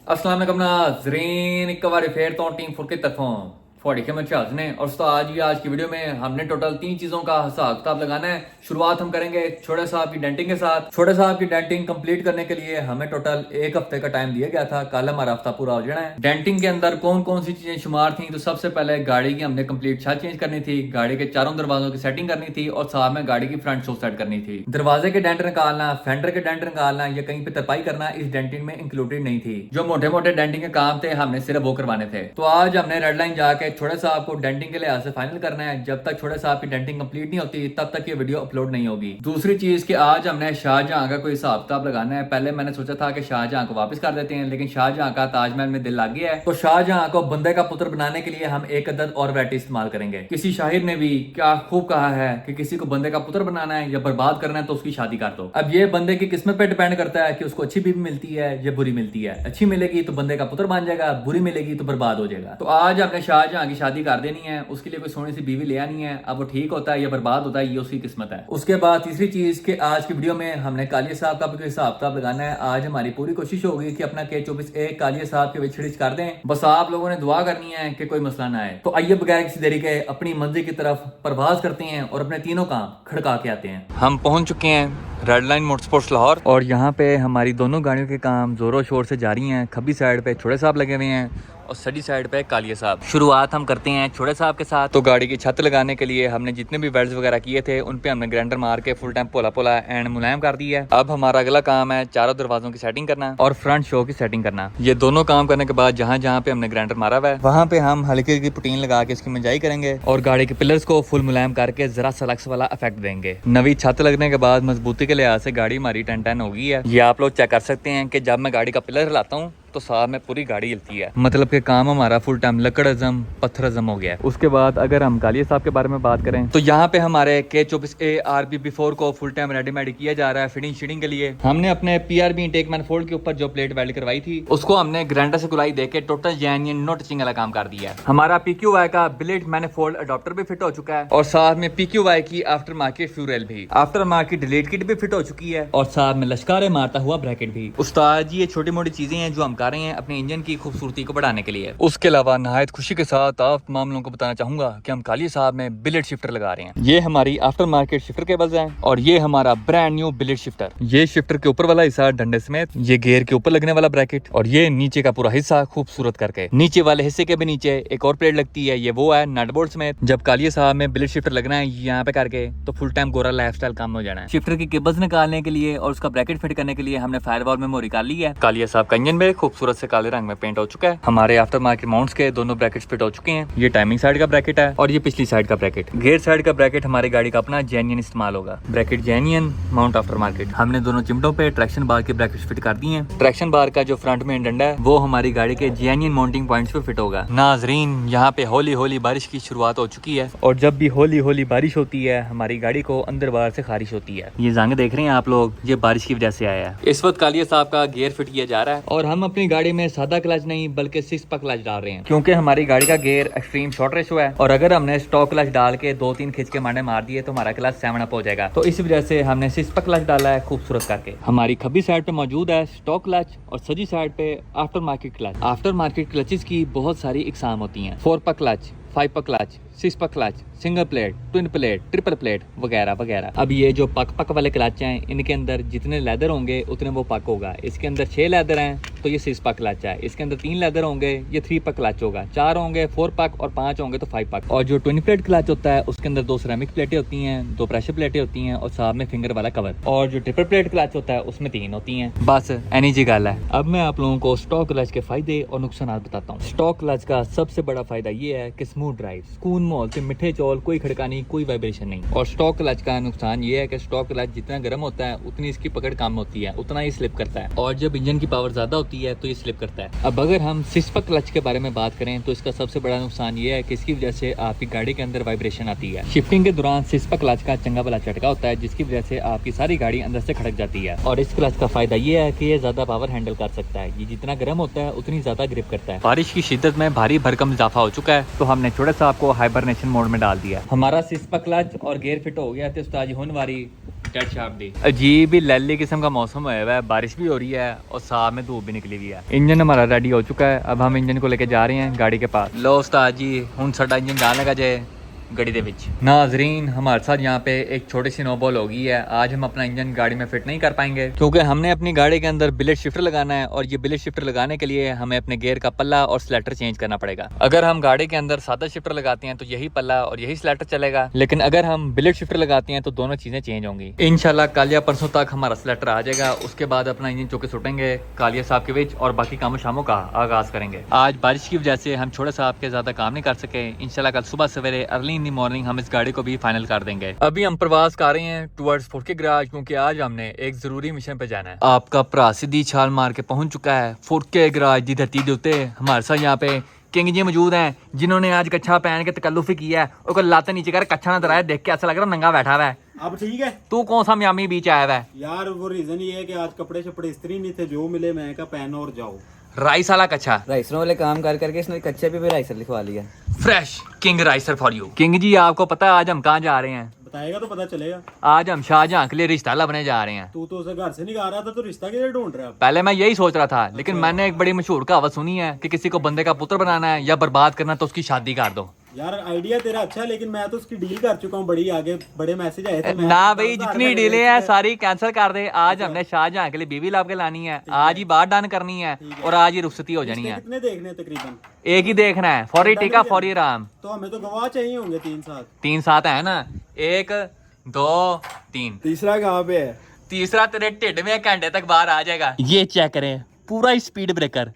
अस्सलाम वालेकुम नाज़रीन, एक बार फिर तो टीम फुल की तरफों फॉडी के मचाज ने और आज की वीडियो में हमने टोटल 3 चीजों का हिसाब किताब लगाना है। शुरुआत हम करेंगे छोटे साहब की डेंटिंग के साथ। छोटे साहब की डेंटिंग कंप्लीट करने के लिए हमें टोटल 1 हफ्ते का टाइम दिया गया था। कल हमारा हफ्ता पूरा हो जाना है। डेंटिंग के अंदर कौन कौन सी चीजें शुमार थी, तो सबसे पहले गाड़ी की हमने कंप्लीट छत चेंज करनी थी, गाड़ी के चारों दरवाजों की सेटिंग करनी थी और साथ में गाड़ी की फ्रंट शो सेट करनी थी। दरवाजे के डेंट निकालना, फेंडर के डेंट निकालना या कहीं पे तरपाई करना इस डेंटिंग में इंक्लूडेड नहीं थी। जो मोटे मोटे डेंटिंग के काम थे हमने सिर्फ वो करवाने थे। तो आज हमने रेड लाइन जाके छोटे साहब को डेंटिंग के लिहाज से फाइनल करना है। जब तक छोटे साहब की डेंटिंग कंप्लीट नहीं होती तब तक ये वीडियो अपलोड नहीं होगी। दूसरी चीज कि आज हमने शाहजहां का कोई हिसाब किताब लगाना है। पहले मैंने सोचा था कि शाहजहां को वापस कर देते हैं, लेकिन शाहजहां का ताजमहल में दिल लग गया है। तो शाहजहां को बंदे का पुत्र बनाने के लिए हम एक अदद और वैरायटी इस्तेमाल करेंगे। किसी शाहिर ने भी क्या खूब कहा है कि किसी को बंदे का पुत्र बनाना है या बर्बाद करना है तो उसकी शादी कर दो। अब ये बंदे की किस्मत पे डिपेंड करता है कि उसको अच्छी बीवी मिलती है या बुरी मिलती है। अच्छी मिलेगी तो बंदे का पुत्र बन जाएगा, बुरी मिलेगी तो बर्बाद हो जाएगा। तो आज हमने शाहजहां की शादी कर देनी है। उसके लिए कोई सोनी सी बीवी ले आनी है। अब वो ठीक होता है या बर्बाद होता है ये उसकी किस्मत है। उसके बाद तीसरी चीज कि आज की वीडियो में हमने कालिया साहब का भी हिसाब किताब लगाना है। आज हमारी पूरी कोशिश होगी कि अपना K24A कालिया साहब के विछड़िच कर दें। बस आप लोगों ने दुआ करनी है कि कोई मसला ना आए। तो आइए बगैर किसी देरी के अपनी मंजिल की तरफ परवाज करते हैं और अपने तीनों काम खड़का के आते हैं। हम पहुंच चुके हैं रेड लाइन मोटरस्पोर्ट्स लाहौर और यहाँ पे हमारी दोनों गाड़ियों के काम जोरों शोर से जारी हैं। खब्बी साइड पे छोटे साहब लगे हुए हैं और सड़ी साइड पे कालिया साहब। शुरुआत हम करते हैं छोटे साहब के साथ। तो गाड़ी की छत लगाने के लिए हमने जितने भी वेल्ड्स वगैरह किए थे उन पे हमने ग्राइंडर मार के फुल टाइम पोला पोला एंड मुलायम कर दिया है। अब हमारा अगला काम है चारों दरवाजों की सेटिंग करना और फ्रंट शो की सेटिंग करना। ये दोनों काम करने के बाद जहाँ जहाँ पे हमने ग्राइंडर मारा हुआ है वहाँ पे हम हल्की हल्की पुटीन लगा के इसकी मंजाई करेंगे और गाड़ी के पिलर्स को फुल मुलायम करके जरा सलक्स वाला इफेक्ट देंगे। नवी छत लगने के बाद मजबूती के लिहाज से गाड़ी हमारी 10-10 हो गई है। ये आप लोग चेक कर सकते हैं कि जब मैं गाड़ी का पिलर हिलाता हूँ तो साथ में पूरी गाड़ी हिलती है। मतलब कि काम हमारा फुल टाइम लकड़ अजम पत्थर अजम हो गया है। उसके बाद अगर हम कालिया साहब के बारे में बात करें तो यहाँ पे हमारे K24A RBB4 को फुल टाइम रेडीमेड किया जा रहा है फिटिंग शीटिंग के लिए। हमने अपने PRB इंटेक मैनिफोल्ड के ऊपर जो प्लेट वेल्ड करवाई थी उसको हमने ग्राइंडर से गुलाई देके टोटल जेन्युइन नो टचिंग वाला काम कर दिया है। हमारा PQY का बिलेट मैनिफोल्ड अडॉप्टर भी फिट हो चुका है और साथ में PQY की आफ्टर मार्केट फ्यूरेल भी, आफ्टर मार्केट डिलीट किट भी फिट हो चुकी है और साथ में लश्कारे मारता हुआ ब्रैकेट भी। उस्ताद जी ये छोटी मोटी चीजें हैं जो हम कर रहे हैं अपने इंजन की खूबसूरती को बढ़ाने के लिए। उसके अलावा नहायत खुशी के साथ आप तमाम लोगों को बताना चाहूंगा कि हम कालिया साहब में बिलेट शिफ्टर लगा रहे हैं। ये हमारी आफ्टर मार्केट शिफ्टर केबल्स हैं और ये हमारा ब्रांड न्यू बिलेट शिफ्टर। ये शिफ्टर के ऊपर वाला हिस्सा डंडे समेत, ये गेयर के ऊपर लगने वाला ब्रैकेट और ये नीचे का पूरा हिस्सा खूबसूरत करके। नीचे वाले हिस्से के भी नीचे एक और प्लेट लगती है, ये वो है नट बोल्ट समेत। जब कालिया साहब में बिलेट शिफ्टर लगना है यहाँ पे करके तो फुल टाइम गोरा लाइफस्टाइल काम हो जाना है। शिफ्टर की केबल्स निकालने के लिए और उसका ब्रैकेट फिट करने के लिए हमने फायरवॉल मेमोरी निकाल ली है। कालिया साहब का इंजन में खूबसूरत से काले रंग में पेंट हो चुका है। हमारे आफ्टर मार्केट माउंट्स के दोनों ब्रैकेट्स फिट हो चुके हैं। ये टाइमिंग साइड का ब्रैकेट है और ये पिछली साइड का ब्रैकेट। गेयर साइड का ब्रैकेट हमारी गाड़ी का अपना जेन्युइन इस्तेमाल होगा। Bracket genuine mount after market. हमने दोनों चिमटों पे ट्रैक्शन बार के ब्रैकेट्स फिट कर दिए हैं। ट्रैक्शन बार का जो फ्रंट में डंडा है वो हमारी गाड़ी के जेन्युइन माउंटिंग पॉइंट्स पे फिट होगा। नाजरीन यहाँ पे होली होली बारिश की शुरुआत हो चुकी है और जब भी होली होली बारिश होती है हमारी गाड़ी को अंदर बाहर से खारिश होती है। ये जंग देख रहे हैं आप लोग, ये बारिश की वजह से आया है। इस वक्त कालिया साहब का गियर फिट किया जा रहा है और हम अपनी गाड़ी में सादा क्लच नहीं बल्कि 6 पक क्लच डाल रहे हैं क्योंकि हमारी गाड़ी का गियर एक्सट्रीम शॉर्ट रेशो है और अगर हमने स्टॉक क्लच डाल के 2-3 खिंच के मारने मार दिए तो हमारा क्लच 7 अप हो जाएगा। तो इस वजह से हमने 6 पक क्लच डाला है खूबसूरत करके। हमारी खब्बी साइड पे मौजूद है स्टॉक क्लच और सजी साइड पे after market clutch. After market clutches की बहुत सारी इकसाम होती हैं, 4 पक क्लच, 5 पक क्लच, 6 पक clutch, single plate, twin plate, triple plate वगैरह वगैरह। अब ये जो पक वाले क्लच हैं इनके अंदर जितने लेदर होंगे उतने वो पक होगा। इसके अंदर 6 लेदर हैं तो ये 6 पक क्लच है। इसके अंदर 3 लेदर होंगे ये 3 पक क्लच होगा। 4 होंगे 4 पक और 5 होंगे तो 5 पक। और जो ट्विन प्लेट क्लच होता है उसके अंदर 2 सिरेमिक प्लेटें होती हैं, 2 प्रेशर प्लेटें होती हैं और साथ में फिंगर वाला कवर। और जो ट्रिपल प्लेट क्लच होता है उसमें 3 होती हैं। बस एनी जी गल है। अब मैं आप लोगों को स्टॉक क्लच के फायदे और नुकसान बताता हूँ। स्टॉक क्लच का सबसे बड़ा फायदा ये है कि स्मूथ ड्राइव, सुकून मोल से मिठे चौल, कोई खड़का नहीं, कोई वाइब्रेशन नहीं। और स्टॉक क्लच का नुकसान ये है कि स्टॉक क्लच जितना गर्म होता है उतनी इसकी पकड़ कम होती है, उतना ही स्लिप करता है और जब इंजन की पावर ज्यादा होती है तो ये स्लिप करता है। अब अगर हम 6 पक क्लच के बारे में बात करें तो इसका सबसे बड़ा नुकसान ये है कि इसकी वजह से आपकी गाड़ी के अंदर वाइब्रेशन आती है। शिफ्टिंग के दौरान 6 पक क्लच का चंगा वाला झटका होता है जिसकी वजह से आपकी सारी गाड़ी अंदर से खड़क जाती है। और इस क्लच का फायदा ये है कि ये ज्यादा पावर हैंडल कर सकता है। ये जितना गर्म होता है उतनी ज्यादा ग्रिप करता है। बारिश की शिद्दत में भारी भरकम इजाफा हो चुका है तो हमने छोटे साहब को हाइबरनेशन मोड में डाल दिया। हमारा 6 पक क्लच और गियर फिट हो गया तो उस्ताद जी हुन वारी डेड शार्प दी। अजीब ही लैली किस्म का मौसम हुआ है, बारिश भी हो रही है और साथ में धूप भी निकली हुई है। इंजन हमारा रेडी हो चुका है, अब हम इंजन को लेके जा रहे हैं गाड़ी के पास। लो उस्ताद जी हुण साडा इंजन जान लगा जाए गड़ी दे विच। नाजरीन हमारे साथ यहाँ पे एक छोटी सी नोबॉल हो गई है। आज हम अपना इंजन गाड़ी में फिट नहीं कर पाएंगे क्योंकि हमने अपनी गाड़ी के अंदर बिलेट शिफ्टर लगाना है और ये बिलेट शिफ्टर लगाने के लिए हमें अपने गियर का पल्ला और स्लेटर चेंज करना पड़ेगा। अगर हम गाड़ी के अंदर सादा शिफ्टर लगाते हैं तो यही पल्ला और यही स्लेटर चलेगा, लेकिन अगर हम बिलेट शिफ्टर लगाते हैं तो दोनों चीजें चेंज होंगी। इंशाल्लाह कल या परसों तक हमारा स्लेटर आ जाएगा, उसके बाद अपना इंजन चौके सुटेंगे कालिया साहब के बीच और बाकी कामों शामों का आगाज करेंगे। आज बारिश की वजह से हम छोटे साहब के ज्यादा काम नहीं कर सके। इंशाल्लाह कल सुबह सवेरे अर्ली इन द मॉर्निंग हम इस गाड़ी को भी फाइनल कर देंगे। अभी हम प्रवास कर रहे हैं टुवर्ड्स फुरके गैराज क्योंकि आज हमने एक जरूरी मिशन पे जाना है। आपका भरा सीधी छाल मार के पहुंच चुका है फुरके गैराज की धरती के उत्ते। हमारे साथ यहाँ पे किंग जी मौजूद हैं जिन्होंने आज कच्छा पहन के तकल्लुफ ही किया है और कोई लात नीचे कर कच्छा ना दराया, देख के ऐसा लग रहा है नंगा बैठा हुआ है। अब ठीक है। तू कौन सा मियामी बीच आया हुआ है यार? वो रीजन ये है कि आज कपड़े शपड़े इस्त्री नहीं थे, जो मिले मैं का पहनो और जाओ। राइस वाला कच्छा, राइसरों वाले काम कर करके इसने कच्चे पे भी राइसर लिखवा लिया। Fresh king riser for you. King ji आपको पता है आज हम कहाँ जा रहे हैं? बताएगा तो पता चलेगा। आज हम शाहजहां के लिए रिश्ता लबने जा रहे हैं। तू तो उसे घर से नहीं गा रहा था, तो रिश्ता किधर ढूंढ रहा है? पहले मैं यही सोच रहा था, लेकिन मैंने एक बड़ी मशहूर कहावत सुनी है कि किसी को बंदे का पुत्र बनाना है या बर्बाद करना तो उसकी शादी कर दो। यार आइडिया तेरा अच्छा है, लेकिन मैं तो उसकी डील कर चुका हूँ बड़ी आगे, बड़े मैसेज आए थे। ना भाई जितनी डीलें हैं सारी कैंसिल कर दे। आज हमने शाहजहां के लिए बीवी लाभ के लानी है, आज ही बात डन करनी है और आज ही रुखसती हो जानी है। कितने देखने हैं तकरीबन? एक ही देखना है, फौरी टीका फौरी राम। तो हमें तो गवाह चाहिए होंगे 3-7। 3-7 है ना, 1 2 3। तीसरा कहाँ पे है? तीसरा तेरे ढिड में घंटे तक बाहर आ जाएगा। ये चेक करें पूरा ही स्पीड ब्रेकर।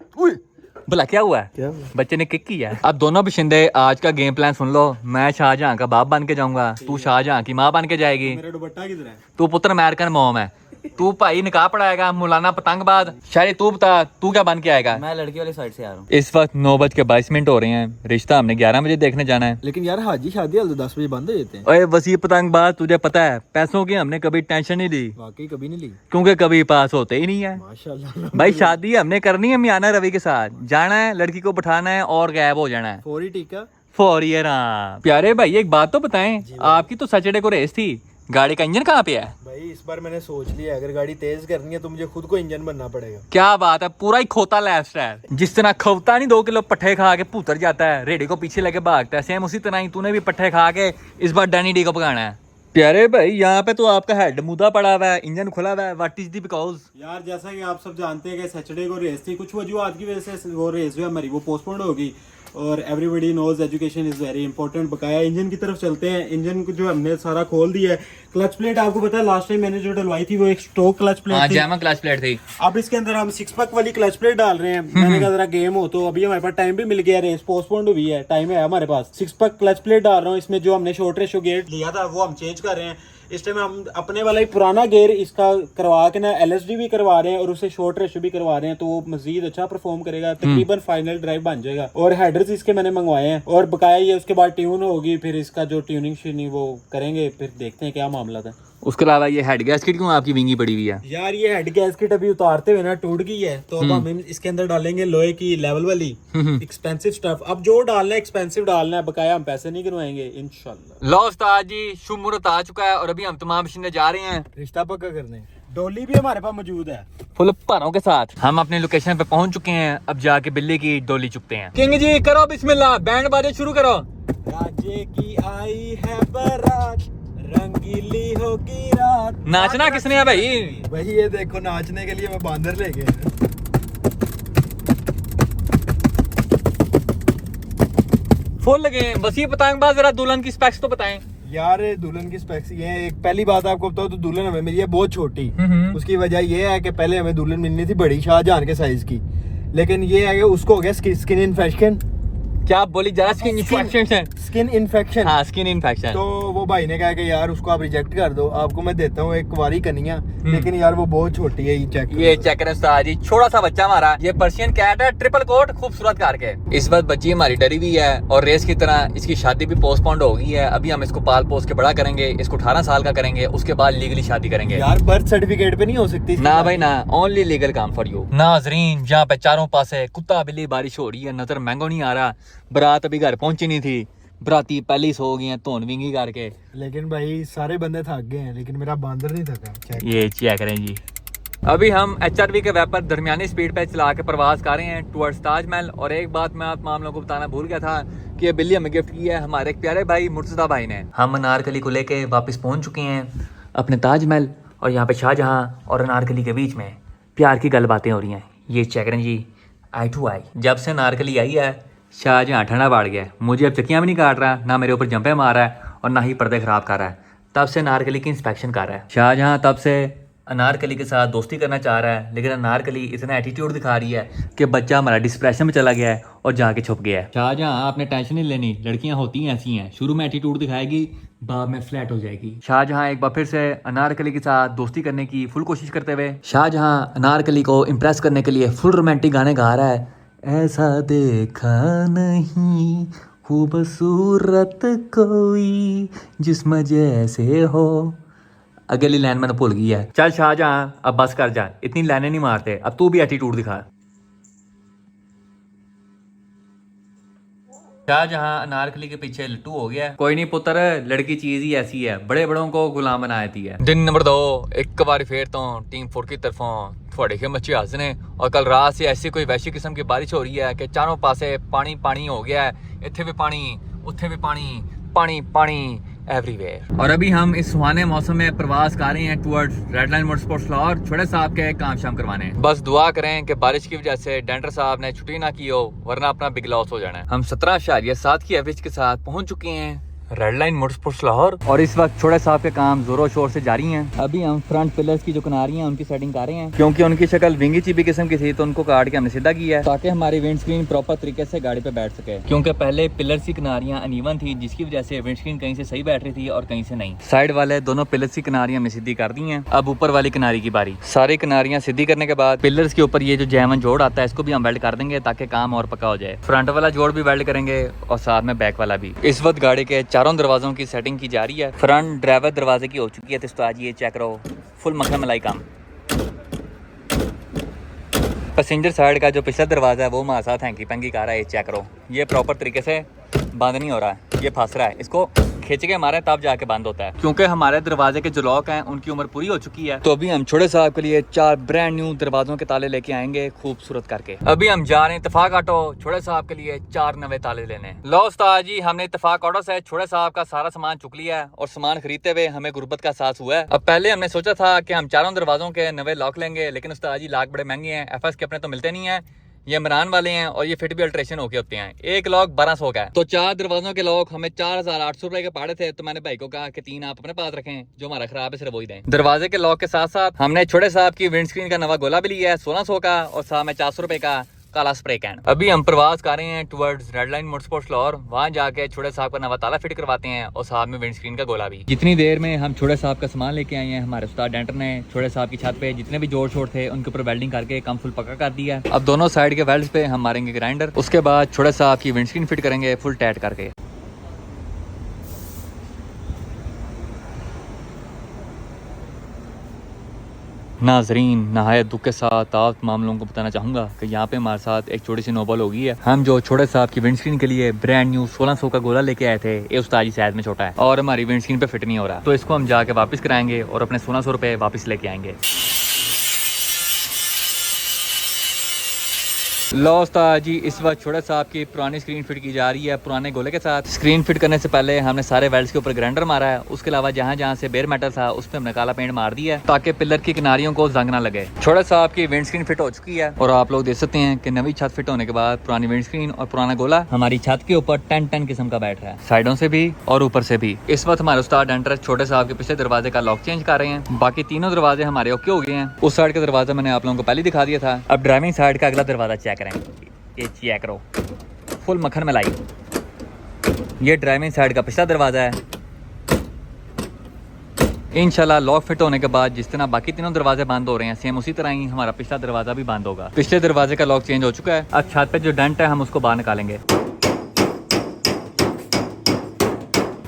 भला क्या हुआ है? क्या? बच्चे ने किक किया है। अब दोनों बशिंदे आज का गेम प्लान सुन लो। मैं शाहजहां का बाप बन के जाऊंगा, तू शाहजहां की माँ बन के जाएगी। मेरा दुपट्टा किधर है? तू पुत्र अमेरिकन मॉम है। तू भाई निकाह पढ़ाएगा, मौलाना पतंगबाज। शायद तू बता तू क्या बन के आएगा? मैं लड़की वाली साइड से आ रहा हूँ। इस वक्त 9:22 हो रहे हैं। रिश्ता हमने 11 बजे देखने जाना है। लेकिन यार हाजी शादी हाल तो 10 बजे बंद हो जाते हैं। ओए वसी पतंगबाज, तुझे पता है पैसों की हमने कभी टेंशन नहीं ली, वाकई कभी नहीं ली। क्योंकि कभी पास होते ही नहीं है। माशाल्लाह भाई शादी हमने करनी है मियाना रवि के साथ, जाना है लड़की को बिठाना है और गायब हो जाना है। फौरी टीका फौरी राम। प्यारे भाई एक बात तो बताएं, आपकी तो सैटरडे को रेस थी, गाड़ी का इंजन कहाँ पे है? भाई इस बार मैंने सोच लिया अगर गाड़ी तेज करनी है तो मुझे खुद को इंजन बनना पड़ेगा। क्या बात है, पूरा ही खोता लाइफस्टाइल। जिस तरह खवता नहीं 2 किलो पट्ठे खा के भूतर जाता है, रेडी को पीछे लेके भागता है, सेम उसी तरह ही तूने भी पट्ठे खा के इस बार डैनी डी को पकाना है। प्यारे भाई यहाँ पे तो आपका हेड मुद्दा पड़ा हुआ है, इंजन खुला हुआ है। What is the because? यार जैसा कि आप सब जानते हैं कि सैटरडे को रेस थी, कुछ वजूहत की वजह से वो रेस जो है हमारी वो पोस्टपोन्ड होगी और everybody knows education is very important. बकाया इंजन की तरफ चलते हैं। इंजन को जो हमने सारा खोल दिया है। क्लच प्लेट आपको पता है लास्ट टाइम मैंने जो डलवाई थी वो एक स्टॉक क्लच प्लेट थी। जैमा क्लच प्लेट थी। अब इसके अंदर हम 6 पैक वाली क्लच प्लेट डाल रहे हैं। मैंने कहा जरा गेम हो, तो अभी हमारे पास टाइम भी मिल गया, रेस पोस्टपोन्ड हुई है, टाइम है हमारे पास। 6 पैक क्लच प्लेट डाल रहा हूँ। इसमें जो हमने शॉर्ट रेशो गेयर लिया था वो हम चेंज कर रहे हैं। इस टाइम हम अपने वाला ही पुराना गेयर इसका करवा के ना LSD भी करवा रहे हैं और उसे शॉर्ट रेशो भी करवा रहे हैं, तो वो मजीद अच्छा परफॉर्म करेगा। तकरीबन फाइनल ड्राइव बन जाएगा। और हेडर्स इसके मैंने मंगवाए हैं और बकाया ये उसके बाद ट्यून होगी, फिर इसका जो ट्यूनिंग श्यूनिंग वो करेंगे, फिर देखते हैं क्या मामला था। उसके अलावा ये हेड गैस्केट क्यों आपकी विंगी पड़ी हुई है? यार ये हेड गैस्केट अभी उतारते हुए ना टूट गई है, तो अब हम इसके अंदर डालेंगे लोहे की लेवल वाली एक्सपेंसिव स्टफ। अब जो डालना है एक्सपेंसिव डालना है, बकाया हम पैसे नहीं गिनवाएंगे इंशाल्लाह। लो उस्ताद जी शुभ मुहूर्त आ चुका है और अभी हम तमाम मशीनें जा रहे हैं रिश्ता पक्का करने। डोली भी हमारे पास मौजूद है फुल भरों के साथ। हम अपने लोकेशन पे पहुंच चुके हैं, अब जाके बिल्ली की डोली चुकते हैं। किंग जी करो बिस्मिल्लाह, बैंड बाजे शुरू करो। राज्य की आई है बारात, रंगीली होगी रात। नाचना किसने है भाई? भाई ये देखो नाचने के लिए मैं बांदर ले गए। फुल लगे। वसी पतंगबाज जरा दुल्हन की स्पेक्स तो बताएं। यार दुल्हन की स्पेक्स ये है, एक पहली बात आपको बताओ तो दुल्हन हमें मिली है बहुत छोटी। उसकी वजह ये है कि पहले हमें दुल्हन मिलनी थी बड़ी शाहजहां के साइज की, लेकिन ये है कि उसको हो गया स्किन इन्फेक्शन। क्या बोली जरा? Skin infection. Skin infection. हाँ स्किन इन्फेक्शन। तो वो भाई ने कहा कि यार उसको आप रिजेक्ट कर दो, आपको मैं देता हूँ एक कुंवारी कन्या, लेकिन यार वो बहुत छोटी है। ये चेक करें उस्ताद जी, छोटा सा बच्चा हमारा, ये पर्शियन कैट है, ट्रिपल कोट खूबसूरत करके। इस वक्त बच्ची हमारी डरी हुई है और रेस की तरह इसकी शादी भी पोस्टपोन्ड हो गई है। अभी हम इसको पाल पोस के बड़ा करेंगे, इसको 18 साल का करेंगे, उसके बाद लीगली शादी करेंगे। यार बर्थ सर्टिफिकेट पे नहीं हो सकती ना भाई ना, ओनली लीगल काम फॉर यू। नाजरीन यहाँ पे चारों पासे कुत्ता बिल्ली बारिश हो रही है, नजर मैंगो नहीं आ रहा। बारात अभी घर पहुंची नहीं थी, बराती पहली सो गए हैं धुन विंगी करके। लेकिन भाई सारे बंदे थक गए हैं, लेकिन मेरा बांदर नहीं थका। ये चेक करें जी। अभी हम HRV के वेब पर दरमियानी स्पीड पे चला के प्रवास कर रहे हैं टुवर्ड्स ताजमहल। और एक बात मैं आप मामलों को बताना भूल गया था कि ये बिल्ली हमें गिफ्ट की है हमारे एक प्यारे भाई मुर्तज़ा भाई ने। हम अनारकली को लेके वापस पहुंच चुके हैं अपने ताजमहल, और यहाँ पे शाहजहां और अनारकली के बीच में प्यार की गलबातें हो रही हैं। ये चेक करें जी, आई टू आई। जब से अनारकली आई है शाहजहां ठंडा बाढ़ गया है, मुझे अब चक्कियाँ भी नहीं काट रहा, ना मेरे ऊपर जंपे मार रहा है और ना ही पर्दे खराब कर रहा है। तब से अनारकली की इंस्पेक्शन कर रहा है। शाहजहां तब से अनारकली के साथ दोस्ती करना चाह रहा है, लेकिन अनारकली इतना एटीट्यूड दिखा रही है कि बच्चा हमारा डिस्प्रेशन में चला गया है और जाके छुप गया है। शाहजहां आपने टेंशन नहीं लेनी, लड़कियां होती हैं ऐसी हैं, शुरू में एटीट्यूड दिखाएगी बाद में फ्लैट हो जाएगी। शाहजहां एक बार फिर से अनारकली के साथ दोस्ती करने की फुल कोशिश करते हुए शाहजहां अनारकली को इम्प्रेस करने के लिए फुल रोमांटिक गाने गा रहा है। ऐसा देखा नहीं खूबसूरत कोई जिस्म जैसे हो। अगली लाइन मैंने भूल गई है। चल शाहजहां अब बस कर जा, इतनी लाइनें नहीं मारते, अब तू भी एटीट्यूड दिखा। शाहजहां अनारकली के पीछे लट्टू हो गया। कोई नहीं पुत्र, लड़की चीज ही ऐसी है, बड़े बड़ों को गुलाम बना देती है। दिन नंबर 2 एक बार फिर तो टीम 4 की तरफों थोड़े के मच्छी हाज ने। और कल रात से ऐसी कोई वैसी किस्म की बारिश हो रही है कि चारों पासे पानी पानी हो गया है। इत्थे भी पानी, उत्थे भी पानी, पानी पानी एवरीवेयर। और अभी हम इस सुहाने मौसम में प्रवास कर रहे हैं towards red line motorsports Lahore, छोटे साहब के काम शाम करवाने। बस दुआ करें कि बारिश की वजह से डेंटर साहब ने छुट्टी ना की हो, वरना अपना बिग लॉस हो जाना है। हम 17.7 की एवरेज के साथ पहुंच चुके हैं रेड लाइन मोटरस्पोर्ट्स लाहौर, और इस वक्त छोटे साहब के काम जोरों शोर से जारी हैं। अभी हम फ्रंट पिलर्स की जो किनारी हैं उनकी सेटिंग कर रहे हैं, क्योंकि उनकी शक्ल विंगी चिबी किस्म की थी, तो उनको काट के हमने सीधा किया है ताकि हमारी विंड स्क्रीन प्रॉपर तरीके से गाड़ी पे बैठ सके। क्योंकि पहले पिलर्स की किनारियां अनइवन थी, जिसकी वजह से विंड स्क्रीन कहीं से सही बैठ रही थी और कहीं से नहीं। साइड वाले दोनों पिलर्स की किनारियां हमने सीधी कर दी हैं। अब ऊपर वाली किनारी की बारी। सारी किनारियां सीधी करने के बाद पिलर्स के ऊपर ये जो जैमन जोड़ आता है इसको भी हम वेल्ड कर देंगे ताकि काम और पक्का हो जाए। फ्रंट वाला जोड़ भी वेल्ड करेंगे और साथ में बैक वाला भी। इस वक्त गाड़ी के चारों दरवाजों की सेटिंग की जा रही है। फ्रंट ड्राइवर दरवाजे की हो चुकी है, तो आज ये चेक करो फुल मक्खन मलाई काम। पैसेंजर साइड का जो पिछला दरवाजा है वो हमारे साथ हैंकी पैंकी कर रहा है। ये चेक करो, ये प्रॉपर तरीके से बंद नहीं हो रहा है, ये फंस रहा है, इसको खींच के मारे तब जाके बंद होता है। क्योंकि हमारे दरवाजे के जो लॉक हैं उनकी उम्र पूरी हो चुकी है, तो अभी हम छोटे साहब के लिए 4 ब्रांड न्यू दरवाजों के ताले लेके आएंगे खूबसूरत करके। अभी हम जा रहे हैं इत्तेफाक ऑटो छोटे साहब के लिए 4 नवे ताले लेने। लो उस्ताद जी, हमने इत्तेफाक ऑटो से छोटे साहब का सारा सामान चुक लिया है और सामान खरीदते हुए हमें गुर्बत का एहसास हुआ है। अब पहले हमने सोचा था कि हम चारों दरवाजों के नवे लॉक लेंगे, लेकिन उस्ताद जी लॉक बड़े महंगे हैं, FS के अपने तो मिलते नहीं है, ये इमरान वाले हैं और ये फिट भी अल्ट्रेशन होके होते हैं। एक लॉक 1200 का है, तो 4 दरवाजों के लॉक हमें 4800 रुपए के पड़े थे। तो मैंने भाई को कहा कि 3 आप अपने पास रखें, जो हमारा खराब है सिर्फ वही दें। दरवाजे के लॉक के साथ साथ हमने छोटे साहब की विंड स्क्रीन का नवा गोला भी लिया है 1600 का, और साथ में 400 रुपए का काला स्प्रे कैन। अभी हम प्रवास कर रहे हैं towards red line motorsports Lahore, वहां जाके छोटे साहब का नवा ताला फिट करवाते हैं और साथ में विंड स्क्रीन का गोला भी। जितनी देर में हम छोटे साहब का सामान लेके आए हैं, हमारे उस्ताद डेंटर ने छोटे साहब की छत पे जितने भी जोड़ शोड़ थे उनके ऊपर वेल्डिंग करके काम फुल पक्का कर दिया। अब दोनों साइड के वेल्ड्स पे हम मारेंगे ग्राइंडर, उसके बाद छोटे साहब की विंड स्क्रीन फिट करेंगे फुल टाइट करके। नाजरीन, नहायत दुख के साथ आप मामलों को बताना चाहूँगा कि यहाँ पे हमारे साथ एक छोटी सी नोबल हो गई है। हम जो छोटे साहब की विंड स्क्रीन के लिए ब्रांड न्यू 1600 का गोला लेके आए थे, ये उस्ताद जी साइज में छोटा है और हमारी विंड स्क्रीन पे फिट नहीं हो रहा, तो इसको हम जाके वापस कराएंगे और अपने 1600 रुपये वापस लेके आएंगे। लो उस्ताद जी, इस वक्त छोटे साहब की पुरानी स्क्रीन फिट की जा रही है पुराने गोले के साथ। स्क्रीन फिट करने से पहले हमने सारे वेल्ड्स के ऊपर ग्राइंडर मारा है, उसके अलावा जहाँ जहाँ से बेयर मेटल था उस पर हमने काला पेंट मार दिया है ताकि पिलर की किनारियों को जंग ना लगे। छोटे साहब की विंड स्क्रीन फिट हो चुकी है और आप लोग देख सकते हैं कि नवी छत फिट होने के बाद पुरानी विंड स्क्रीन और पुराना गोला हमारी छत के ऊपर 10 किस्म का बैठ रहा है, साइडों से भी और ऊपर से भी। इस वक्त हमारे उस्ताद डेंटर छोटे साहब के पिछले दरवाजे का लॉक चेंज कर रहे हैं, बाकी तीनों दरवाजे हमारे ओके हो गए हैं। उस साइड का दरवाजा मैंने आप लोगों को पहले दिखा दिया था। अब ड्राइविंग साइड का अगला दरवाजा चेक करें, ये चेक करो फुल मक्खन मलाई। ये ड्राइविंग साइड का पिछला दरवाजा है। इंशाल्लाह लॉक फिट होने के बाद जिस तरह बाकी तीनों दरवाजे बंद हो रहे हैं, सेम उसी तरह ही हमारा पिछला दरवाजा भी बंद होगा। पिछले दरवाजे का लॉक चेंज हो चुका है। अब छत पे जो डेंट है हम उसको बाहर निकालेंगे।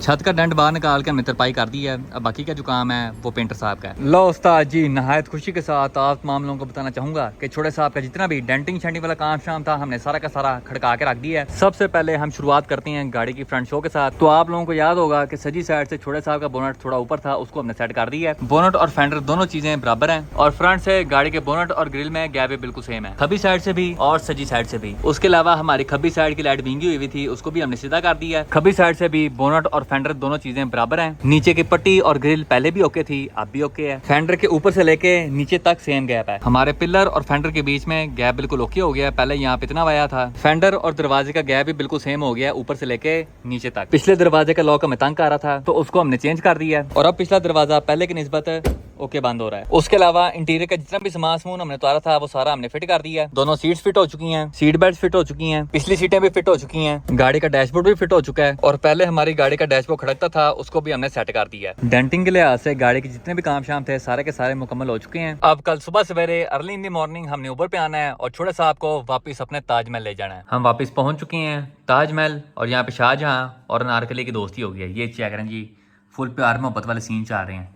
छत का डंड बाहर निकाल के हमने तरपाई कर दी है। अब बाकी का जो काम है वो पेंटर साहब का है। लो उस्ताद जी, नहायत खुशी के साथ आप तमाम लोगों को बताना चाहूंगा कि छोटे साहब का जितना भी डेंटिंग शेंटिंग वाला काम शाम था हमने सारा का सारा खड़का के रख दिया है। सबसे पहले हम शुरुआत करते हैं गाड़ी की फ्रंट शो के साथ। तो आप लोगों को याद होगा कि सजी साइड से छोटे साहब का बोनट थोड़ा ऊपर था, उसको हमने सेट कर दिया है। बोनट और फेंडर दोनों चीजें बराबर हैं और फ्रंट से गाड़ी के बोनट और ग्रिल में गैप बिल्कुल सेम है, खब्बी साइड से भी और सजी साइड से भी। उसके अलावा हमारी खब्बी साइड की लाइट भींगी हुई थी, उसको भी हमने सीधा कर दिया है। खब्बी साइड से भी बोनट और फेंडर दोनों चीजें बराबर हैं। नीचे की पट्टी और ग्रिल पहले भी ओके थी, अब भी ओके है। फेंडर के ऊपर से लेके नीचे तक सेम गैप है। हमारे पिलर और फेंडर के बीच में गैप बिल्कुल ओके हो गया। पहले यहाँ पे इतना आया था। फेंडर और दरवाजे का गैप भी बिल्कुल सेम हो गया, ऊपर से लेके नीचे तक। पिछले दरवाजे का लॉक हमें तंग आ रहा था तो उसको हमने चेंज कर दिया और अब पिछला दरवाजा पहले की निस्बत ओके बंद हो रहा है। उसके अलावा इंटीरियर का जितना भी सामान हमने उतारा था वो सारा हमने फिट कर दिया है। दोनों सीट्स फिट हो चुकी हैं, सीट बेल्ट फिट हो चुकी हैं, पिछली सीटें भी फिट हो चुकी हैं, गाड़ी का डैशबोर्ड भी फिट हो चुका है और पहले हमारी गाड़ी का डैशबोर्ड खड़कता था उसको भी हमने सेट कर दिया है। डेंटिंग के लिहाज से गाड़ी के जितने भी काम शाम थे सारे के सारे मुकम्मल हो चुके हैं। अब कल सुबह सवेरे अर्ली इन द मॉर्निंग हमने ऊबर पे आना है और छोटे साहब को वापस अपने ताजमहल ले जाना है। हम वापस पहुंच चुके हैं ताजमहल और यहाँ पे शाहजहां और अनारकली की दोस्ती हो गई है। ये चेक करें जी, फुल प्यार मोहब्बत वाले सीन चल रहे हैं।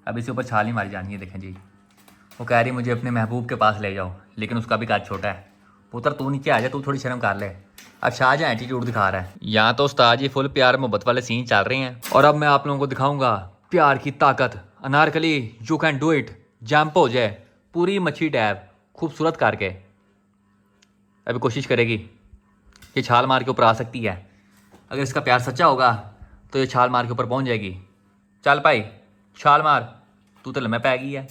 अब इसके ऊपर छाल ही मारी जानी है। देखें जी, वो कह रही मुझे अपने महबूब के पास ले जाओ, लेकिन उसका भी काज छोटा है। पुत्र तू नीचे आ जा, तू थोड़ी शर्म कर ले। अब शाहजहां एटीट्यूड दिखा रहा है। यहाँ तो उस्ताद जी फुल प्यार मोहब्बत वाले सीन चल रहे हैं और अब मैं आप लोगों को दिखाऊंगा प्यार की ताकत। Anarkali you can do it, jump हो जाए पूरी मच्छी डैब खूबसूरत करके। अभी कोशिश करेगी ये छाल मार के ऊपर आ सकती है। अगर इसका प्यार सच्चा होगा तो ये छाल मार के ऊपर पहुंच जाएगी। चल भाई छाल मार, तू तो लम्बे पै गई है।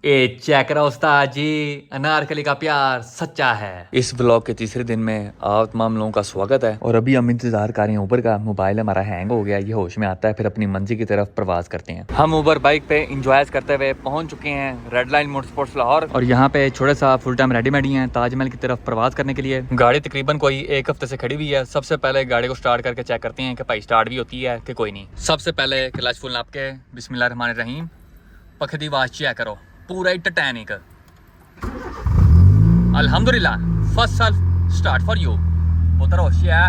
ए चेक करो उस्ताद जी, अनारकली का प्यार सच्चा है। इस ब्लॉग के तीसरे दिन में आप तमाम लोगों का स्वागत है और अभी हम इंतजार कर रहे हैं ऊबर का। मोबाइल हमारा हैंग हो गया, ये होश में आता है फिर अपनी मंजिल की तरफ प्रवास करते हैं। हम ऊबर बाइक पे इंजॉय करते हुए पहुंच चुके हैं रेड लाइन मोटरस्पोर्ट्स लाहौर और यहाँ पे छोटे साहब फुल टाइम रेडीमेड ही हैं ताजमहल की तरफ प्रवास करने के लिए। गाड़ी तकरीबन कोई एक हफ्ते से खड़ी हुई है। सबसे पहले गाड़ी को स्टार्ट करके चेक करते हैं कि भाई स्टार्ट भी होती है कि कोई नहीं। सबसे पहले क्लच फुल नाप के बिस्मिल्लाहिर्रहमानिर्रहीम, पखे दी आवाज चेक करो, पूरा ही टाइटैनिक। अल्हम्दुलिल्लाह first self start for you. उतर होशिया,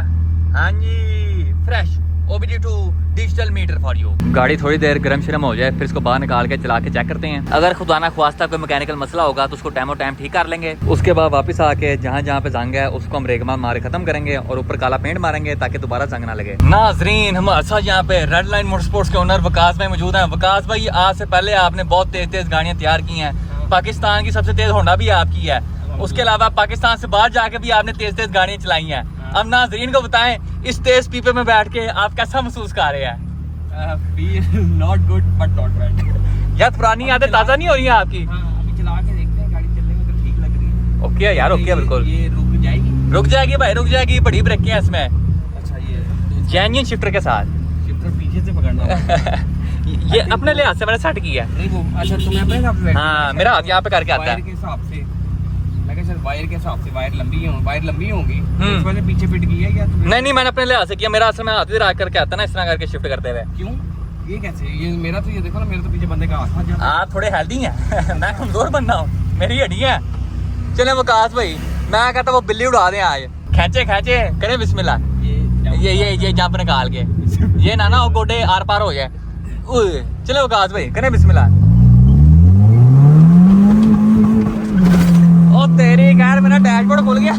हाँ जी, fresh OBD2 digital meter for you. गाड़ी थोड़ी देर गर्म शर्म हो जाए फिर इसको बाहर निकाल के चला के चेक करते हैं। अगर खुदा ना ख्वास्ता कोई मैकेनिकल मसला होगा तो उसको टाइम टाइम ठीक कर लेंगे। उसके बाद वापस आके जहाँ जहाँ पे जंग है उसको हम रेगमाल मारे खत्म करेंगे और ऊपर काला पेंट मारेंगे ताकि दोबारा जंग ना लगे। नाजरीन, हमारे साथ यहाँ पे रेड लाइन मोटरस्पोर्ट्स के ओनर वकास भाई मौजूद हैं। वकास भाई, आज से पहले आपने बहुत तेज तेज गाड़ियाँ तैयार की हैं। पाकिस्तान की सबसे तेज होंडा भी आपकी है, उसके अलावा पाकिस्तान से बाहर जाके भी आपने तेज तेज गाड़ियाँ चलाई हैं। अब नाजरीन को बताएं, इस तेज पीपे में बैठ के आप कैसा महसूस कर रहे हैं? Not good but not bad. यार पुरानी यादें ताज़ा नहीं हो रही हैं आपकी? अभी चला के देखते हैं, गाड़ी चलने में तो ठीक लग रही है। ओके यार, ओके बिल्कुल। ये रुक जाएगी? रुक जाएगी भाई, रुक जाएगी। बड़ी ब्रेकें हैं इसमें, अच्छा ये जेन्युइन शिफ्टर के साथ। शिफ्टर पीछे से पकड़ना होगा। ये अपने लिहाज से मैंने सेट किया है। नहीं वो अच्छा तुम्हें अपने हिसाब से? हाँ, मेरा हाथ यहाँ पे करके आता वायर है। के हिसाब से मैं कहा सर वायर के हिसाब से वायर लंबी होंगी इस वजह से पीछे फिट की है या तुमने? नहीं, मैंने अपने लिहाज से किया। मेरा असल में हाथ इधर करके आता है ना, इस तरह करके शिफ्ट करते हुए। क्यों? ये कैसे? ये मेरा तो ये देखो ना, मेरे तो पीछे बंदे का हाथ जाता है। आप थोड़े हेल्दी हैं मैं कमजोर बनना हूँ, मेरी हड्डी है। चले वकास भाई, मैं कहता वो बिल्ली उड़ा दें आज। खेचे करें बिस्मिल्लाह। ये जंप निकाल के ये ना वो गोडे आर पार हो जाए। चले वकास भाई, करें बिस्मिल्लाह। ओ तेरी खैर, मेरा डैशबोर्ड खुल गया।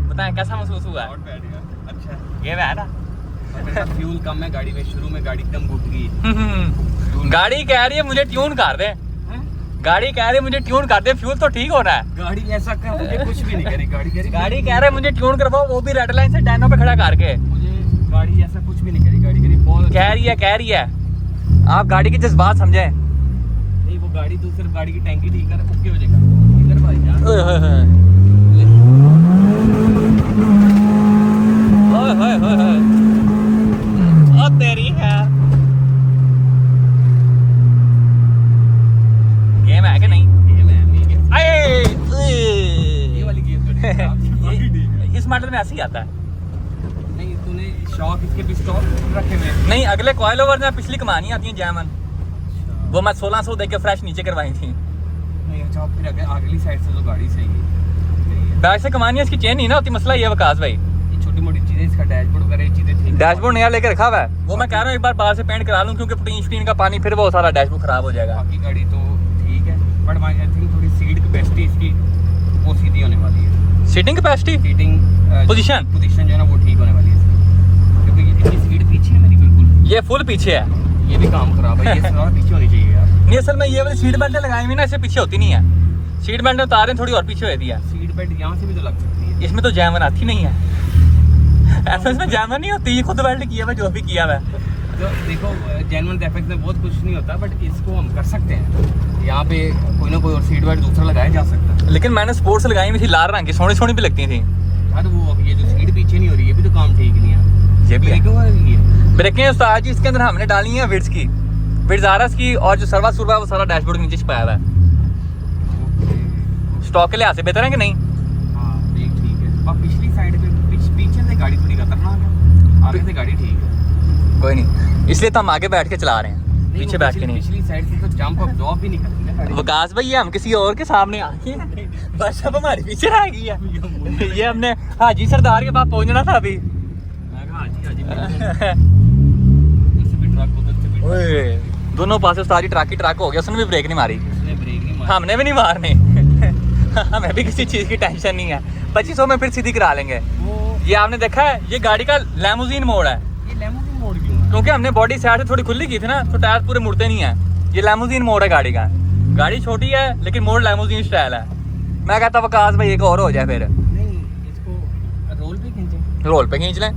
बताएं कैसा महसूस हुआ? अच्छा ये है ना, फ्यूल कम है गाड़ी में, शुरू में गाड़ी एकदम घुट गई। गाड़ी कह रही है मुझे ट्यून कर दे, गाड़ी कह रही है मुझे ट्यून कर दे, फ्यूल तो ठीक हो रहा है। गाड़ी ऐसा कर मुझे कुछ भी नहीं करी। गाड़ी कह रहे मुझे ट्यून करवाओ, वो भी रेड लाइन से डैनो पे खड़ा करके। मुझे गाड़ी ऐसा कुछ भी नहीं करी। गाड़ी करी बहुत कह रही है। आप गाड़ी की जज्बात समझे। नहीं वो गाड़ी तो सिर्फ गाड़ी की टैंकी ठीक कर ओके हो जाएगा। इधर भाई यार ओ तेरी है। गेम है कि नहीं? गेम है। ये वाली गेम इस मॉडल में ऐसे ही आता है। नहीं तूने शॉक इसके पिस्टॉल रखे हुए? नहीं, अगले कॉइल ओवर में पिछली कमानी आती है जैमन, वो मैं 1600 दे के फ्रेश नीचे करवाई थी। नहीं अच्छा, फिर अगली साइड से तो गाड़ी सही है। बैक से कमानी है, इसकी चेन नहीं ना होती। मसला ये वकास भाई, ये छोटी छोटी मोटी चीजें, इसका डैशबोर्ड वगैरह चीजें ठीक। डैशबोर्ड नया लेकर रखा हुआ है, वो मैं कह रहा हूँ एक बार बाहर से पेंट करा लूँ, क्योंकि पुटीन स्क्रीन का पानी फिर वो सारा डैशबोर्ड खराब हो जाएगा। बाकी गाड़ी तो ठीक है, बट आई थिंक थोड़ी सीट कैपेसिटी इसकी वो सीधी होने वाली है। सीटिंग कैपेसिटी, सीटिंग पोजीशन जो है ना वो ठीक होने वाली है इसकी, क्योंकि इतनी सीट पीछे है मेरी बिल्कुल। ये फुल पीछे है, ये भी काम खराब है, ये सारा पीछे होनी चाहिए यार। नहीं असल में ये वाली सीट बेल्ट लगाई हुई ना, इससे पीछे होती नहीं है। सीट बेल्ट उतारे थोड़ी और पीछे होती है। सीट बेल्ट यहाँ से भी तो लग सकती है। इसमें तो जैमन आती नहीं है। ऐसा इसमें जैमन नहीं होती, ये खुद बेल्ट किया हुआ जो भी किया हुआ है। तो देखो जेन्युइन एफेक्ट में बहुत कुछ नहीं होता, बट इसको हम कर सकते हैं। यहाँ पे कोई ना कोई और सीट बेल्ट दूसरा लगाया जा सकता है। लेकिन मैंने स्पोर्ट्स लगाई हुई थी लाल रंग की, सोनी सोनी भी लगती थी यार वो अब ये जो सीट पीछे नहीं हो रही, ये भी तो काम ठीक नहीं है। ये भी है। क्यों हो रही है? ब्रेकें उस्ताद जी इसके अंदर हमने डाली हैं विड्स की, विड्स आरएस की, और जो सर्वा सुरवा है वो सारा डैशबोर्ड के नीचे छुपाया हुआ है। स्टॉक के लिहाज से बेहतर है कि नहीं? हाँ ठीक है। और पिछली साइड पे पीछे से गाड़ी थोड़ी खतरनाक है, आगे से गाड़ी ठीक है। कोई नहीं, इसलिए तो हम आगे बैठ के चला रहे हैं, पीछे बैठ के नहीं। पिछली साइड से तो जंप अप ड्रॉप भी नहीं करती ना गाड़ी। विकास भाई ये हम किसी और के सामने आके बस अब हमारे पीछे रह गई है। ये हमने हाजी सरदार के पास पहुंचना था अभी। ओए, दोनों पास उस्ताद जी ट्रक ही ट्रक हो गया, उसने भी ब्रेक नहीं मारी, हमने भी नहीं मारने। हमें भी किसी चीज की टेंशन नहीं है, 2500 में फिर सीधी करा लेंगे। ये आपने देखा है, ये गाड़ी का लैमुजीन मोड है। ये लैमुजीन मोड क्यों है? क्योंकि हमने बॉडी साइड से थोड़ी खुली की थी ना, तो टायर पूरे मुड़ते नहीं है। ये लैमुजीन मोड है गाड़ी का। गाड़ी छोटी है लेकिन मोड लैमुजीन स्टाइल है। मैं कहता विकास भाई एक और हो जाए फिर। नहीं, इसको रोल पे खींचे, रोल पे खींच लें।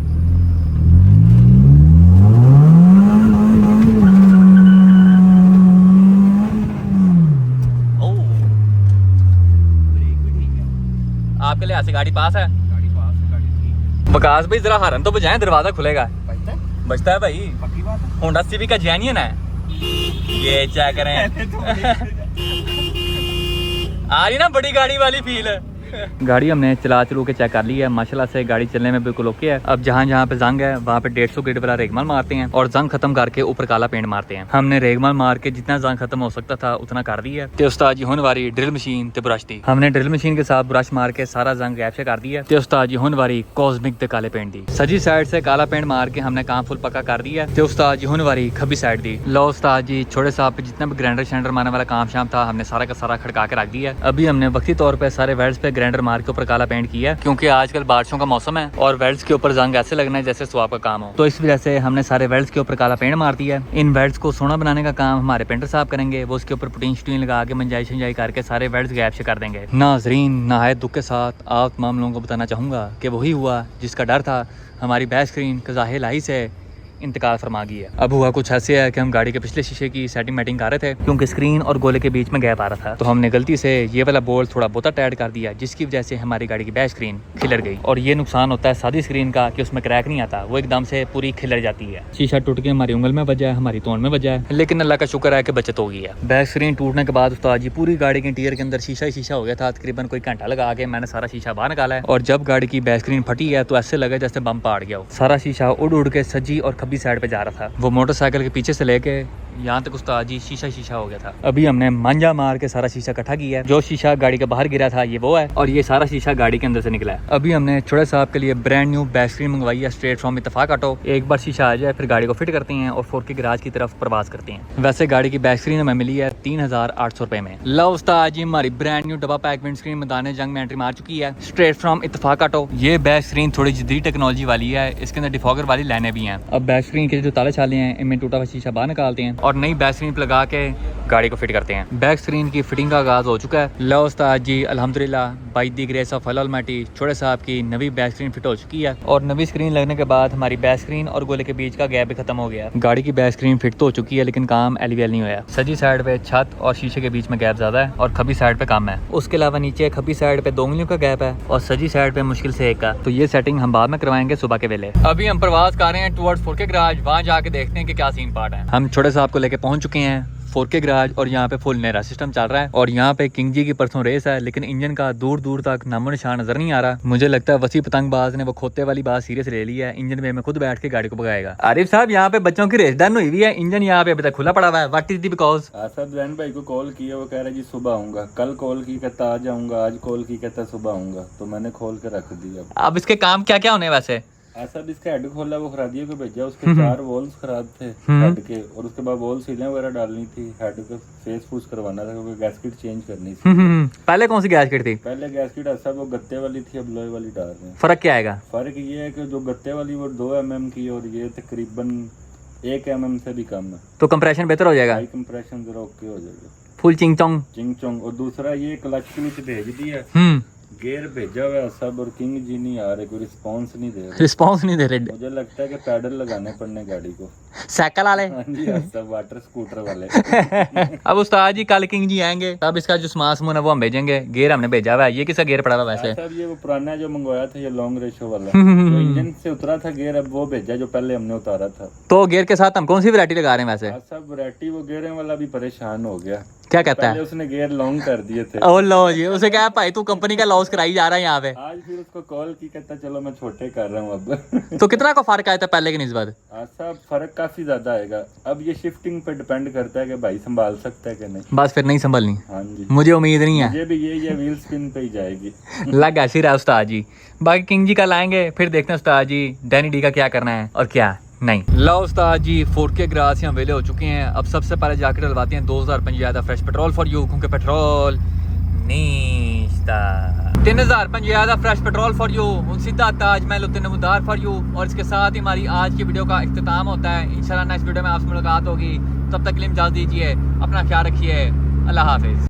आपके लिहाज से गाड़ी पास है। गाड़ी पास है, गाड़ी ठीक। विकास भाई जरा हॉर्न तो बजाएं, दरवाजा खुलेगा। बचता है? बचता है भाई, पक्की बात है। होंडा सिविक का जेन्युइन है ये। चेक करें आ रही ना बड़ी गाड़ी वाली फील। गाड़ी हमने चला चलू के चेक कर ली है, माशाल्लाह से गाड़ी चलने में बिल्कुल ओके है। अब जहाँ जहाँ पे जंग है वहाँ पे 150 ग्रेड वाला रेगमाल मारते हैं और जंग खत्म करके ऊपर काला पेंट मारते हैं। हमने रेगमाल मार के जितना जंग खत्म हो सकता था उतना कर दिया है। ते उस्ताद जी होने वाली ड्रिल मशीन ते ब्रश दी, हमने ड्रिल मशीन के साथ ब्रश मार के सारा जंग गैप से कर दिया। ते उस्ताद जी होने वाली कॉस्मिक ते काले पेंट दी, सजी साइड से काला पेंट मार के हमने काम फुल पक्का कर दिया। ते उस्ताद जी होने वाली खब्बी साइड दी। लो उस्ताद जी छोटे साहब पे जितना भी ग्राइंडर शैंडर मारने वाला काम शाम था हमने सारा का सारा खड़का के रख दिया। अभी हमने वक्ती तौर पर सारे वेल्ड्स पे ग्राइंडर मार के ऊपर काला पेंट किया, क्योंकि आजकल बारिशों का मौसम है और वेल्ड्स के ऊपर जंग ऐसे लगना है जैसे स्वाब का काम हो। तो इस वजह से हमने सारे वेल्ड्स के ऊपर काला पेंट मार दिया। इन वेल्ड्स को सोना बनाने का काम हमारे पेंटर साहब करेंगे, वो उसके ऊपर पुटीन स्टीन लगा के मंजाई शंजाई करके सारे वेल्ड्स गैप से कर देंगे। नाजरीन नहायत दुख के साथ आप तमाम लोगों को बताना चाहूँगा कि वही हुआ जिसका डर था, हमारी बैक स्क्रीन कज़ाहे लाई से इंतकाल फरमा गई है। अब हुआ कुछ ऐसे है कि हम गाड़ी के पिछले शीशे की सेटिंग मैटिंग कर रहे थे, क्योंकि स्क्रीन और गोले के बीच में गैप आ रहा था, तो हमने गलती से ये वाला बोल्ट थोड़ा बहुत टाइट कर दिया, जिसकी वजह से हमारी गाड़ी की बैक स्क्रीन खिलर गई। और ये नुकसान होता है सादी स्क्रीन का कि उसमें क्रैक नहीं आता, वो एकदम से पूरी खिलर जाती है। शीशा टूट के हमारी उंगल में बजा है, हमारी तोड़ में बजा है, लेकिन अल्लाह का शुक्र है कि बचत हो गई है। बैक स्क्रीन टूटने के बाद उस्ताद जी पूरी गाड़ी के इंटीरियर के अंदर शीशा ही शीशा हो गया था। तकरीबन कोई घंटा लगा के मैंने सारा शीशा बाहर निकाला है, और जब गाड़ी की बैक स्क्रीन फटी है तो ऐसे लगा जैसे बम फाड़ गया हो। सारा शीशा उड़ उड़ के सज्जी और खब्बी साइड पे जा रहा था। वो मोटरसाइकिल के पीछे से लेके यहाँ तक उस्ताद जी शीशा शीशा हो गया था। अभी हमने मांझा मार के सारा शीशा इकट्ठा किया है। जो शीशा गाड़ी के बाहर गिरा था ये वो है, और ये सारा शीशा गाड़ी के अंदर से निकला है। अभी हमने छोटे साहब के लिए ब्रांड न्यू बैक स्क्रीन मंगवाई है स्ट्रेट फ्रॉम इत्तेफाक ऑटो। एक बार शीशा आ जाए फिर गाड़ी को फिट करते हैं और 4K गैराज की तरफ प्रवास करते हैं। वैसे गाड़ी की बैक स्क्रीन हमें मिली है 3800 रुपए में। लो उस्ताद जी हमारी ब्रांड न्यू डबा पैक विंड स्क्रीन मैदान जंग में एंट्री मार चुकी है स्ट्रेट फ्रॉम इत्तेफाक ऑटो। ये बैक स्क्रीन थोड़ी जदीद टेक्नोलॉजी वाली है, इसके अंदर डिफॉगर वाली लाइनें भी हैं। अब बैक स्क्रीन के जो ताले छाले हैं इनमें टूटा हुआ शीशा बाहर निकालते हैं और नई बैक स्क्रीन लगा के गाड़ी को फिट करते हैं। बैक स्क्रीन की फिटिंग का आगाज हो चुका है। लो उस्ताद जी अल्हम्दुलिल्लाह by the grace of Allah Almighty छोटे साहब की नवी बैक स्क्रीन फिट हो चुकी है, और नवी स्क्रीन लगने के बाद हमारी बैक स्क्रीन और गोले के बीच का गैप भी खत्म हो गया। गाड़ी की बैक स्क्रीन फिट तो हो चुकी है लेकिन काम एलवीएल नहीं होया। सजी साइड पे छत और शीशे के बीच में गैप ज्यादा है और खब्बी साइड पे कम है। उसके अलावा नीचे खब्बी साइड पे 2 उंगलियों का गैप है और सजी साइड पे मुश्किल से 1 का। तो ये सेटिंग हम बाद में करवाएंगे सुबह के वेले। अभी हम प्रवास कर रहे हैं टुवर्ड्स 4K गैराज, वहाँ जाके देखते हैं कि क्या सीन पार्ट है। हम छोटे साहब को लेके पहुंच चुके हैं 4K गराज और यहाँ पे फुल नेरा सिस्टम चल रहा है। और यहाँ पे किंग जी की परसों रेस है, लेकिन इंजन का दूर दूर तक नामो निशान नजर नहीं आ रहा। मुझे लगता है वसी पतंगबाज ने वो खोते वाली बात सीरियस ले ली है, इंजन में खुद बैठ के गाड़ी को भगाएगा। आरिफ साहब, यहाँ पे बच्चों की रेस डन हुई हुई है, इंजन यहाँ पे अभी तक खुला पड़ा हुआ है। What is the because? Asad Jain भाई को कॉल किया, वो कह रहे जी सुबह आऊंगा। कल कॉल की कहता आ जाऊंगा, आज कॉल की कहता सुबह आऊंगा, तो मैंने खोल के रख दिया। अब इसके काम क्या क्या होने वैसे? आसद इसका हेड खोला, वो खरादियों को भेजा, उसके 4 वॉल्स खराब थे हेड के, और उसके बाद वॉल सीलें वगैरह डालनी थी, हेड को फेस फूस करवाना था, क्योंकि गैस्केट चेंज करनी थी। पहले कौन सी गैसकेट थी? पहले गैस्केट आसद वो गत्ते वाली थी, अब लोहे वाली डाल रहे हैं। फर्क क्या आएगा? फर्क ये है कि जो गत्ते वाली वो 2 mm की, और ये तकरीबन 1 mm से भी कम है। तो कंप्रेशन बेहतर हो जाएगा, हाई कंप्रेशन जरा ओके हो जाएगा, फुल चिंग चोंग। चिंग चोंग। और दूसरा ये क्लच क्लच भेज दिया, गेयर भेजा हुआ है सब, और किंग जी नहीं आ रहे, कोई रिस्पांस नहीं दे रहे। रिस्पांस नहीं दे रहे। मुझे लगता है कि पैडल लगाने पड़ने गाड़ी को। साइकिल वाले। हाँ जी, सब वाटर स्कूटर वाले। अब उस्ताद जी कल किंग जी आएंगे, तब इसका जो सामान है वो हम भेजेंगे। गेयर हमने भेजा हुआ है, ये किसका गेयर पड़ा हुआ वैसे? सब ये वो पुराना जो मंगवाया था, ये लॉन्ग रेशो वाला, जो इंजन से उतरा था गेयर, अब वो भेजा जो पहले हमने उतारा था। तो गेयर के साथ हम कौन सी वैरायटी लगा रहे हैं वैसे? सब वैरायटी, वो गेयर वाला भी परेशान हो गया। क्या कहता पहले है? उसने गेयर लॉन्ग कर दिए थे। ओ लो जी, उसे क्या है भाई, तू कंपनी का लॉस कराई जा रहा है यहाँ पे। आज फिर उसको कॉल की, कहता चलो मैं छोटे कर रहा हूँ अब। तो कितना को फर्क आया था पहले की निस्बत? सब फर्क काफी ज्यादा आएगा। अब ये शिफ्टिंग पे डिपेंड करता है कि भाई संभाल सकता है कि नहीं। बस फिर नहीं संभलनी। हाँ जी, मुझे उम्मीद नहीं है। मुझे भी ये व्हील स्पिन पे ही जाएगी। लग ऐसी रहा उस्ताद जी। बाकी किंग जी कल आएंगे, फिर देखते हैं उस्ताद जी डैनी डी का क्या करना है और क्या नहीं। लो उस्ताद जी, 4K गराज से हम वेले हो चुके हैं। अब सबसे पहले जाकर डलवाते हैं 2050 फ्रेश पेट्रोल फॉर यू, क्योंकि पेट्रोल नीश्ता 3050 फ्रेश पेट्रोल फॉर यू, सीधा ताजमहल नमदार फॉर यू। और इसके साथ ही हमारी आज की वीडियो का इख्तिताम होता है। इंशाल्लाह नेक्स्ट वीडियो में आपसे मुलाकात होगी, तब तक के लिए इजाज़त दीजिए, अपना ख्याल रखिए, अल्लाह हाफिज।